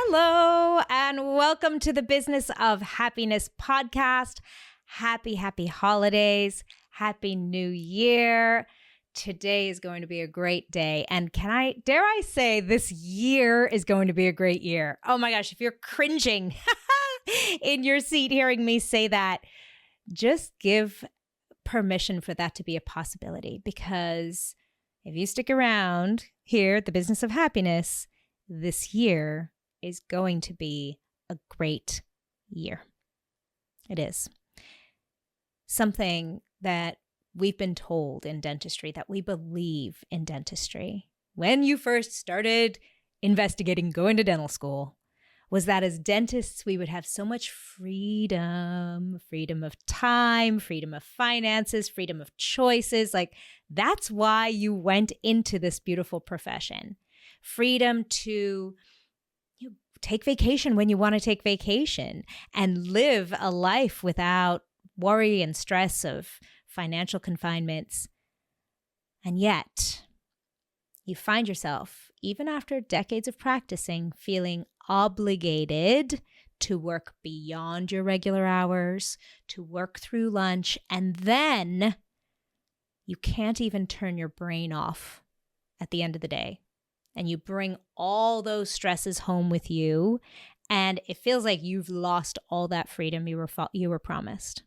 Hello, and welcome to the Business of Happiness podcast. Happy holidays. Happy New Year. Today is going to be a great day. And dare I say, this year is going to be a great year. Oh my gosh, if you're cringing in your seat hearing me say that, just give permission for that to be a possibility. Because if you stick around here at the Business of Happiness, this year is going to be a great year. It is. Something that we've been told in dentistry, that we believe in dentistry, when you first started investigating going to dental school, was that as dentists, we would have so much freedom of time, freedom of finances, freedom of choices. Like, that's why you went into this beautiful profession. Freedom to take vacation when you want to take vacation and live a life without worry and stress of financial confinements. And yet, you find yourself, even after decades of practicing, feeling obligated to work beyond your regular hours, to work through lunch, and then you can't even turn your brain off at the end of the day. And you bring all those stresses home with you, and it feels like you've lost all that freedom you were promised.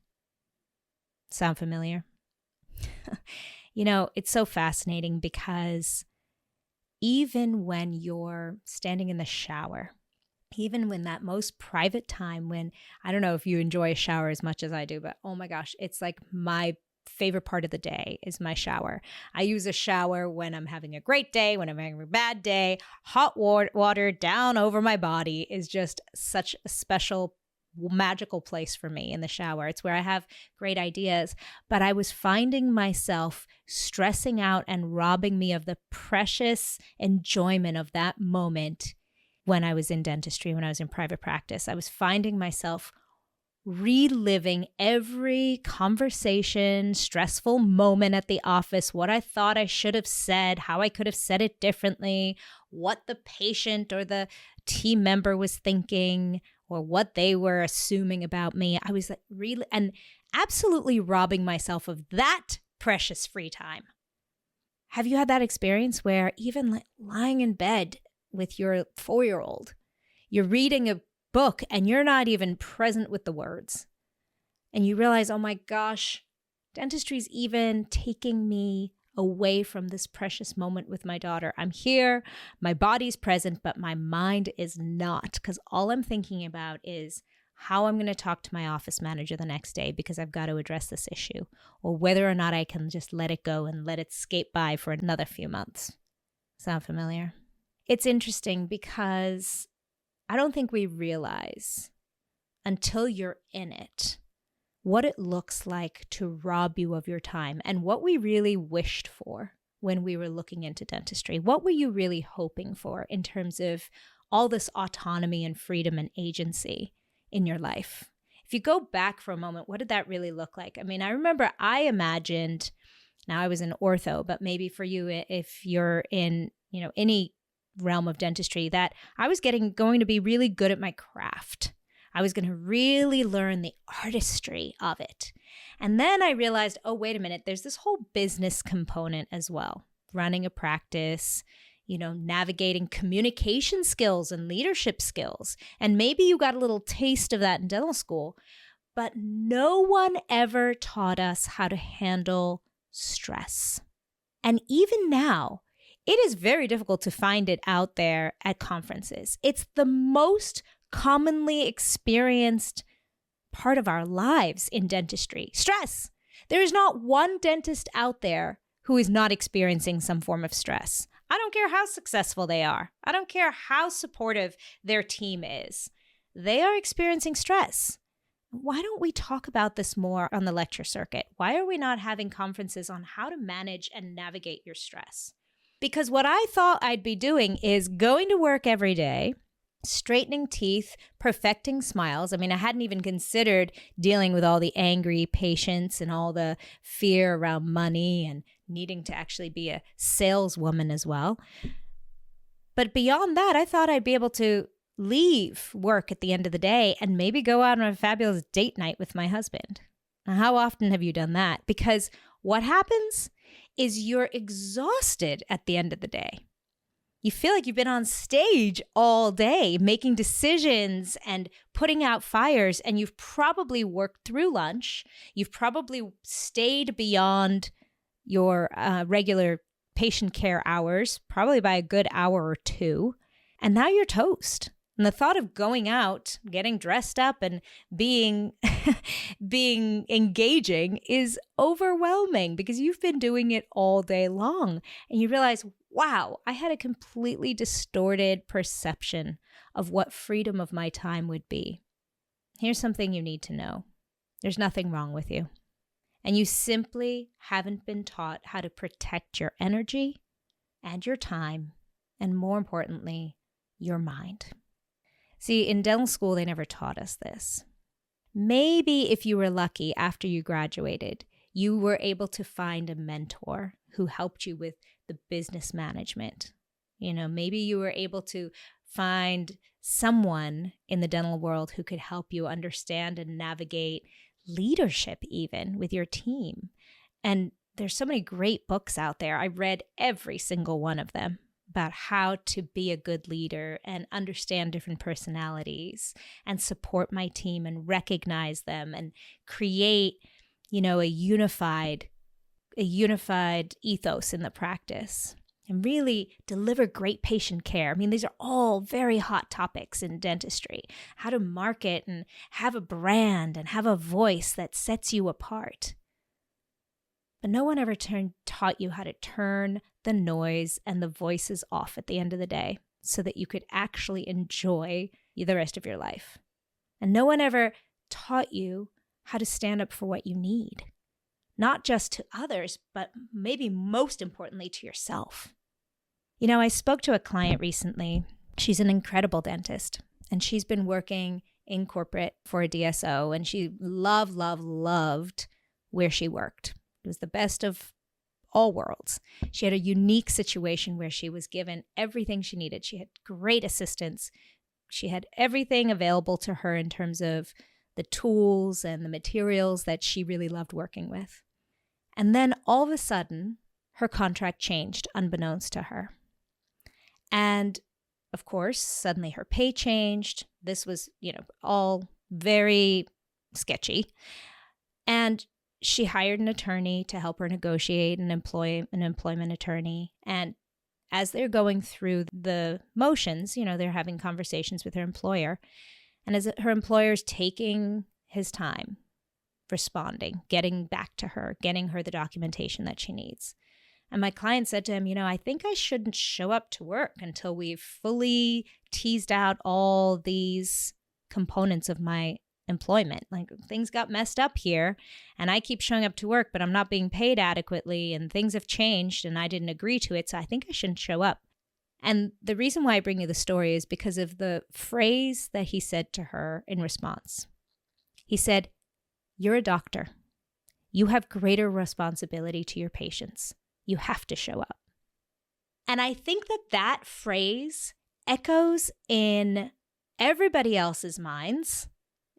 Sound familiar? It's so fascinating because even when you're standing in the shower, even when that most private time when, I don't know if you enjoy a shower as much as I do, but oh my gosh, it's like my favorite part of the day is my shower. I use a shower when I'm having a great day, when I'm having a bad day. Hot water down over my body is just such a special, magical place for me in the shower. It's where I have great ideas. But I was finding myself stressing out and robbing me of the precious enjoyment of that moment when I was in dentistry, when I was in private practice. I was finding myself reliving every conversation, stressful moment at the office, what I thought I should have said, how I could have said it differently, what the patient or the team member was thinking, or what they were assuming about me. I was really and absolutely robbing myself of that precious free time. Have you had that experience where even lying in bed with your 4-year-old, you're reading a book and you're not even present with the words, and you realize, oh my gosh, dentistry's even taking me away from this precious moment with my daughter. I'm here, my body's present, but my mind is not, because all I'm thinking about is how I'm going to talk to my office manager the next day because I've got to address this issue, or whether or not I can just let it go and let it skate by for another few months. Sound familiar? It's interesting because I don't think we realize until you're in it what it looks like to rob you of your time and what we really wished for when we were looking into dentistry. What were you really hoping for in terms of all this autonomy and freedom and agency in your life? If you go back for a moment, what did that really look like? I mean, I remember I imagined, now I was in ortho, but maybe for you, if you're in, any realm of dentistry, that I was going to be really good at my craft. I was going to really learn the artistry of it. And then I realized, oh, wait a minute, there's this whole business component as well. Running a practice, navigating communication skills and leadership skills. And maybe you got a little taste of that in dental school, but no one ever taught us how to handle stress. And even now, it is very difficult to find it out there at conferences. It's the most commonly experienced part of our lives in dentistry. Stress. There is not one dentist out there who is not experiencing some form of stress. I don't care how successful they are. I don't care how supportive their team is. They are experiencing stress. Why don't we talk about this more on the lecture circuit? Why are we not having conferences on how to manage and navigate your stress? Because what I thought I'd be doing is going to work every day, straightening teeth, perfecting smiles. I mean, I hadn't even considered dealing with all the angry patients and all the fear around money and needing to actually be a saleswoman as well. But beyond that, I thought I'd be able to leave work at the end of the day and maybe go out on a fabulous date night with my husband. Now, how often have you done that? Because what happens is you're exhausted at the end of the day. You feel like you've been on stage all day making decisions and putting out fires, and you've probably worked through lunch. You've probably stayed beyond your regular patient care hours, probably by a good hour or two, and now you're toast. And the thought of going out, getting dressed up and being engaging is overwhelming because you've been doing it all day long. And you realize, wow, I had a completely distorted perception of what freedom of my time would be. Here's something you need to know. There's nothing wrong with you. And you simply haven't been taught how to protect your energy and your time, and more importantly, your mind. See, in dental school, they never taught us this. Maybe if you were lucky after you graduated, you were able to find a mentor who helped you with the business management. Maybe you were able to find someone in the dental world who could help you understand and navigate leadership even with your team. And there's so many great books out there. I read every single one of them about how to be a good leader and understand different personalities and support my team and recognize them and create, a unified ethos in the practice and really deliver great patient care. I mean, these are all very hot topics in dentistry. How to market and have a brand and have a voice that sets you apart. But no one ever taught you how to turn the noise and the voices off at the end of the day so that you could actually enjoy the rest of your life. And no one ever taught you how to stand up for what you need, not just to others, but maybe most importantly to yourself. I spoke to a client recently. She's an incredible dentist, and she's been working in corporate for a DSO, and she loved where she worked. It was the best of all worlds. She had a unique situation where she was given everything she needed. She had great assistance. She had everything available to her in terms of the tools and the materials that she really loved working with. And then all of a sudden, her contract changed unbeknownst to her. And of course, suddenly her pay changed. This was, all very sketchy. And she hired an attorney to help her negotiate and employ an employment attorney. And as they're going through the motions, they're having conversations with her employer. And as her employer's taking his time, responding, getting back to her, getting her the documentation that she needs. And my client said to him, I think I shouldn't show up to work until we've fully teased out all these components of my employment. Like, things got messed up here and I keep showing up to work, but I'm not being paid adequately and things have changed and I didn't agree to it. So I think I shouldn't show up. And the reason why I bring you the story is because of the phrase that he said to her in response. He said, "You're a doctor. You have greater responsibility to your patients. You have to show up." And I think that phrase echoes in everybody else's minds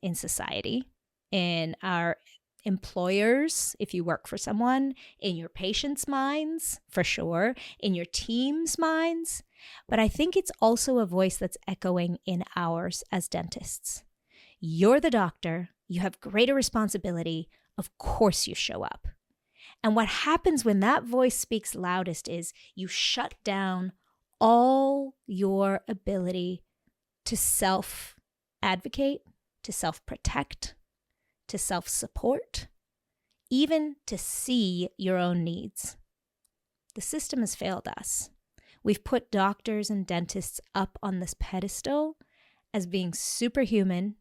in society, in our employers, if you work for someone, in your patients' minds, for sure, in your team's minds. But I think it's also a voice that's echoing in ours as dentists. You're the doctor. You have greater responsibility. Of course you show up. And what happens when that voice speaks loudest is you shut down all your ability to self-advocate, to self-protect, to self-support, even to see your own needs. The system has failed us. We've put doctors and dentists up on this pedestal as being superhuman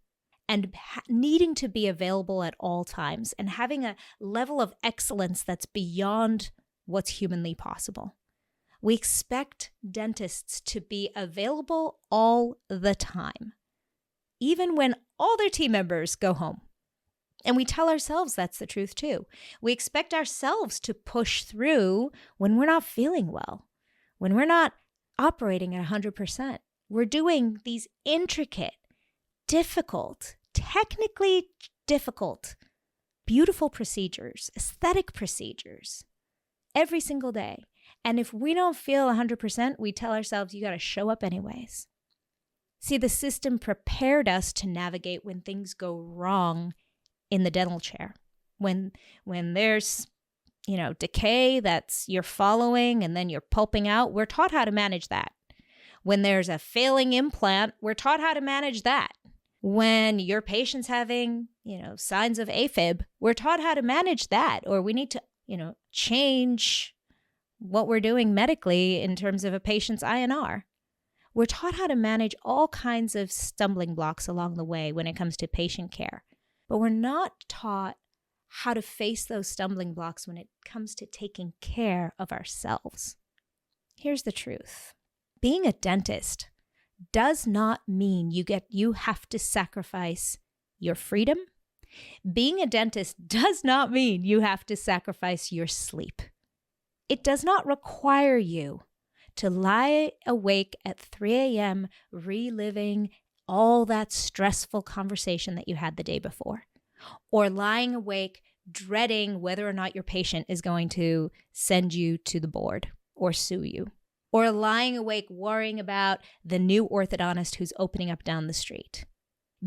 and needing to be available at all times and having a level of excellence that's beyond what's humanly possible. We expect dentists to be available all the time, even when all their team members go home. And we tell ourselves that's the truth too. We expect ourselves to push through when we're not feeling well, when we're not operating at 100%. We're doing these intricate, difficult, technically difficult, beautiful procedures, aesthetic procedures every single day. And if we don't feel 100%, we tell ourselves, you got to show up anyways. See, the system prepared us to navigate when things go wrong in the dental chair. When there's, decay that's you're following and then you're pulping out, we're taught how to manage that. When there's a failing implant, we're taught how to manage that. When your patient's having, signs of AFib, we're taught how to manage that. Or we need to, change what we're doing medically in terms of a patient's INR. We're taught how to manage all kinds of stumbling blocks along the way when it comes to patient care. But we're not taught how to face those stumbling blocks when it comes to taking care of ourselves. Here's the truth. Being a dentist does not mean you have to sacrifice your freedom. Being a dentist does not mean you have to sacrifice your sleep. It does not require you to lie awake at 3 a.m. reliving all that stressful conversation that you had the day before, or lying awake dreading whether or not your patient is going to send you to the board or sue you, or lying awake worrying about the new orthodontist who's opening up down the street.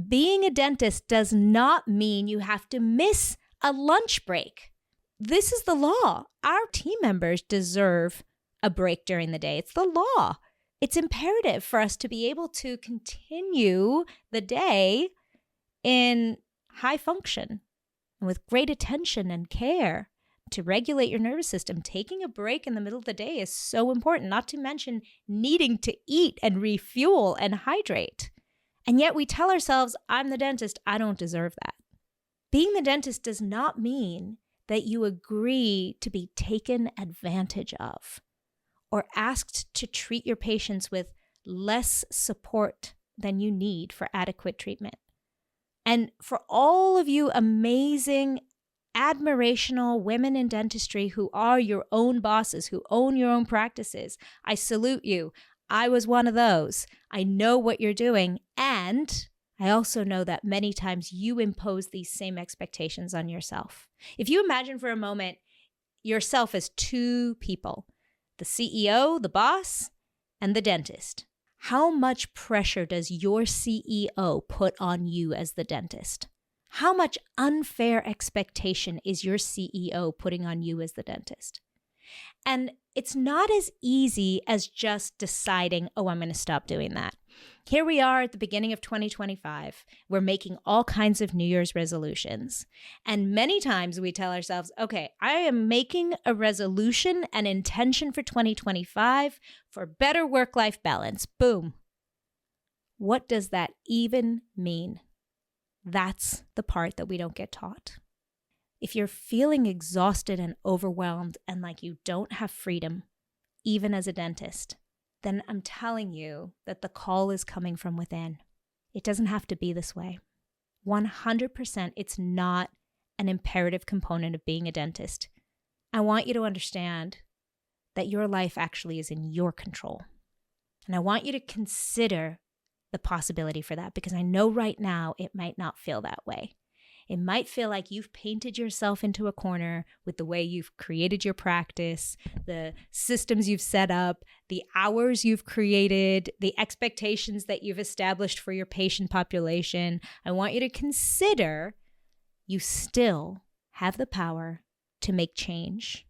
Being a dentist does not mean you have to miss a lunch break. This is the law. Our team members deserve a break during the day. It's the law. It's imperative for us to be able to continue the day in high function and with great attention and care to regulate your nervous system. Taking a break in the middle of the day is so important, not to mention needing to eat and refuel and hydrate. And yet we tell ourselves, I'm the dentist, I don't deserve that. Being the dentist does not mean that you agree to be taken advantage of or asked to treat your patients with less support than you need for adequate treatment. And for all of you amazing, admirational women in dentistry who are your own bosses, who own your own practices, I salute you. I was one of those. I know what you're doing. And I also know that many times you impose these same expectations on yourself. If you imagine for a moment yourself as two people, the CEO, the boss, and the dentist, how much pressure does your CEO put on you as the dentist? How much unfair expectation is your CEO putting on you as the dentist? And it's not as easy as just deciding, oh, I'm going to stop doing that. Here we are at the beginning of 2025. We're making all kinds of New Year's resolutions. And many times we tell ourselves, okay, I am making a resolution, an intention for 2025 for better work-life balance. Boom. What does that even mean? That's the part that we don't get taught. If you're feeling exhausted and overwhelmed and like you don't have freedom, even as a dentist, then I'm telling you that the call is coming from within. It doesn't have to be this way. 100%, it's not an imperative component of being a dentist. I want you to understand that your life actually is in your control. And I want you to consider the possibility for that, because I know right now it might not feel that way. It might feel like you've painted yourself into a corner with the way you've created your practice, the systems you've set up, the hours you've created, the expectations that you've established for your patient population. I want you to consider you still have the power to make change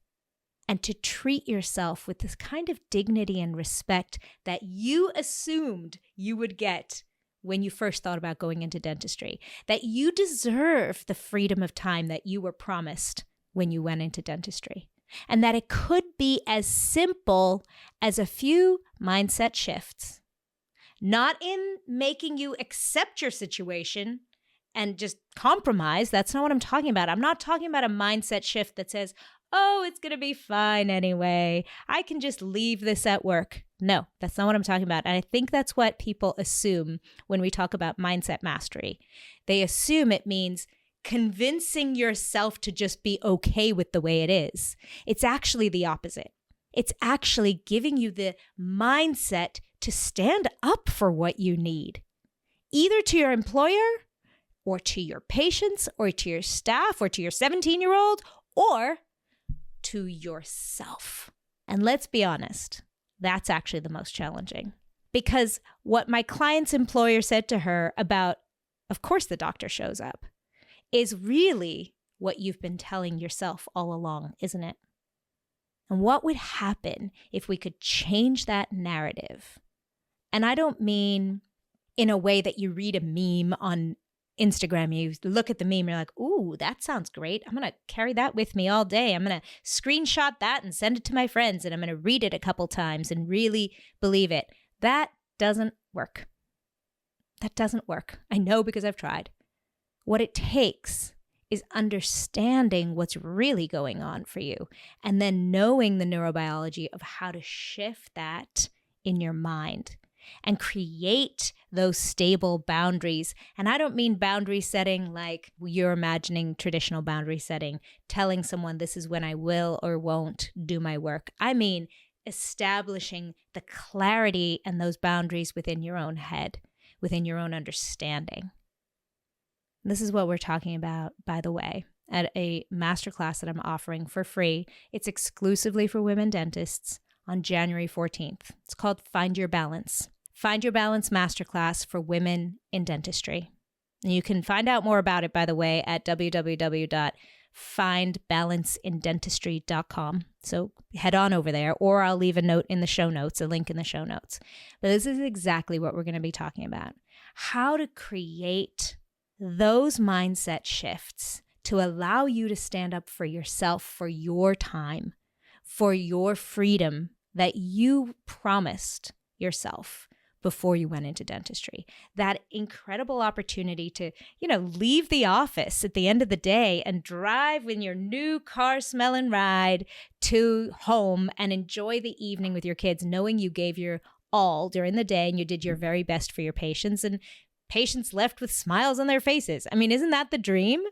and to treat yourself with this kind of dignity and respect that you assumed you would get when you first thought about going into dentistry, that you deserve the freedom of time that you were promised when you went into dentistry, and that it could be as simple as a few mindset shifts, not in making you accept your situation and just compromise. That's not what I'm talking about. I'm not talking about a mindset shift that says, oh, it's going to be fine anyway. I can just leave this at work. No, that's not what I'm talking about. And I think that's what people assume when we talk about mindset mastery. They assume it means convincing yourself to just be okay with the way it is. It's actually the opposite. It's actually giving you the mindset to stand up for what you need, either to your employer or to your patients or to your staff or to your 17-year-old or to yourself. And let's be honest, that's actually the most challenging. Because what my client's employer said to her about, of course the doctor shows up, is really what you've been telling yourself all along, isn't it? And what would happen if we could change that narrative? And I don't mean in a way that you read a meme on Instagram, you look at the meme, you're like, ooh, that sounds great. I'm going to carry that with me all day. I'm going to screenshot that and send it to my friends, and I'm going to read it a couple times and really believe it. That doesn't work. That doesn't work. I know because I've tried. What it takes is understanding what's really going on for you and then knowing the neurobiology of how to shift that in your mind and create those stable boundaries. And I don't mean boundary setting like you're imagining traditional boundary setting, telling someone this is when I will or won't do my work. I mean establishing the clarity and those boundaries within your own head, within your own understanding. This is what we're talking about, by the way, at a masterclass that I'm offering for free. It's exclusively for women dentists on January 14th. It's called Find Your Balance. Find Your Balance Masterclass for Women in Dentistry. And you can find out more about it, by the way, at www.findbalanceinDentistry.com. So head on over there, or I'll leave a note in the show notes, a link in the show notes. But this is exactly what we're going to be talking about. How to create those mindset shifts to allow you to stand up for yourself, for your time, for your freedom that you promised yourself before you went into dentistry. That incredible opportunity to, leave the office at the end of the day and drive in your new car smelling ride to home and enjoy the evening with your kids, knowing you gave your all during the day and you did your very best for your patients, and patients left with smiles on their faces. I mean, isn't that the dream?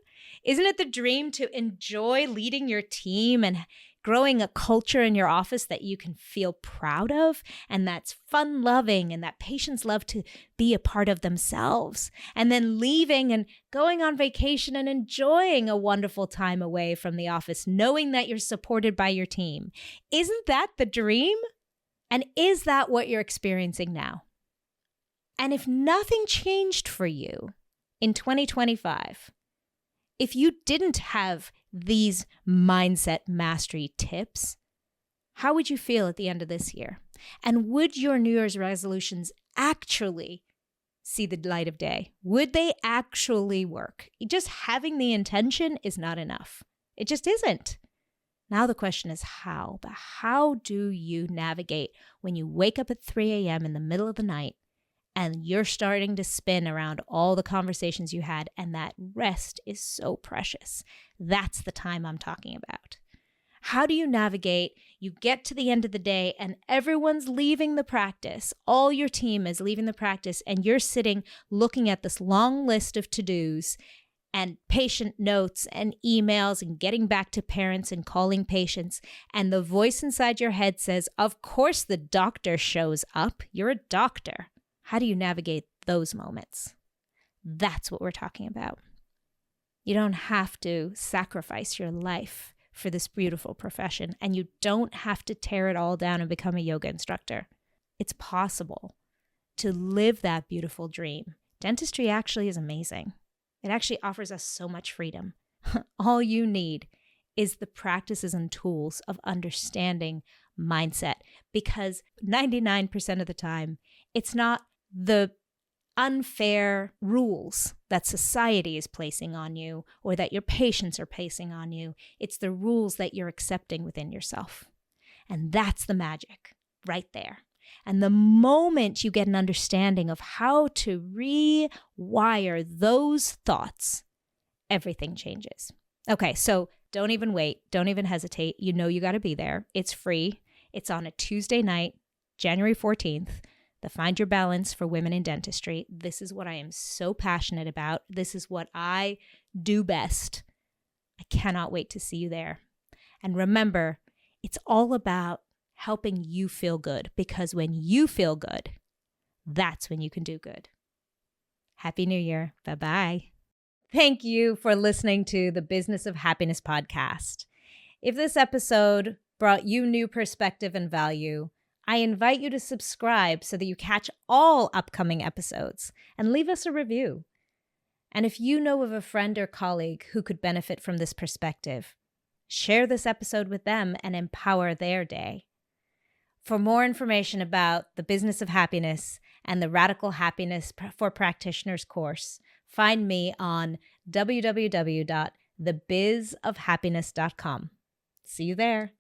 Isn't it the dream to enjoy leading your team and growing a culture in your office that you can feel proud of and that's fun-loving and that patients love to be a part of themselves, and then leaving and going on vacation and enjoying a wonderful time away from the office, knowing that you're supported by your team? Isn't that the dream? And is that what you're experiencing now? And if nothing changed for you in 2025, if you didn't have these mindset mastery tips, how would you feel at the end of this year? And would your New Year's resolutions actually see the light of day? Would they actually work? Just having the intention is not enough. It just isn't. Now the question is how, but how do you navigate when you wake up at 3 a.m. in the middle of the night and you're starting to spin around all the conversations you had, and that rest is so precious? That's the time I'm talking about. How do you navigate? You get to the end of the day and everyone's leaving the practice. All your team is leaving the practice and you're sitting looking at this long list of to-dos and patient notes and emails and getting back to parents and calling patients. And the voice inside your head says, of course the doctor shows up. You're a doctor. How do you navigate those moments? That's what we're talking about. You don't have to sacrifice your life for this beautiful profession, and you don't have to tear it all down and become a yoga instructor. It's possible to live that beautiful dream. Dentistry actually is amazing. It actually offers us so much freedom. All you need is the practices and tools of understanding mindset, because 99% of the time, it's not the unfair rules that society is placing on you or that your patients are placing on you. It's the rules that you're accepting within yourself. And that's the magic right there. And the moment you get an understanding of how to rewire those thoughts, everything changes. Okay, so don't even wait. Don't even hesitate. You know you got to be there. It's free. It's on a Tuesday night, January 14th. The Find Your Balance for Women in Dentistry. This is what I am so passionate about. This is what I do best. I cannot wait to see you there. And remember, it's all about helping you feel good, because when you feel good, that's when you can do good. Happy New Year. Bye-bye. Thank you for listening to the Business of Happiness podcast. If this episode brought you new perspective and value, I invite you to subscribe so that you catch all upcoming episodes and leave us a review. And if you know of a friend or colleague who could benefit from this perspective, share this episode with them and empower their day. For more information about the Business of Happiness and the Radical Happiness for Practitioners course, find me on www.thebizofhappiness.com. See you there.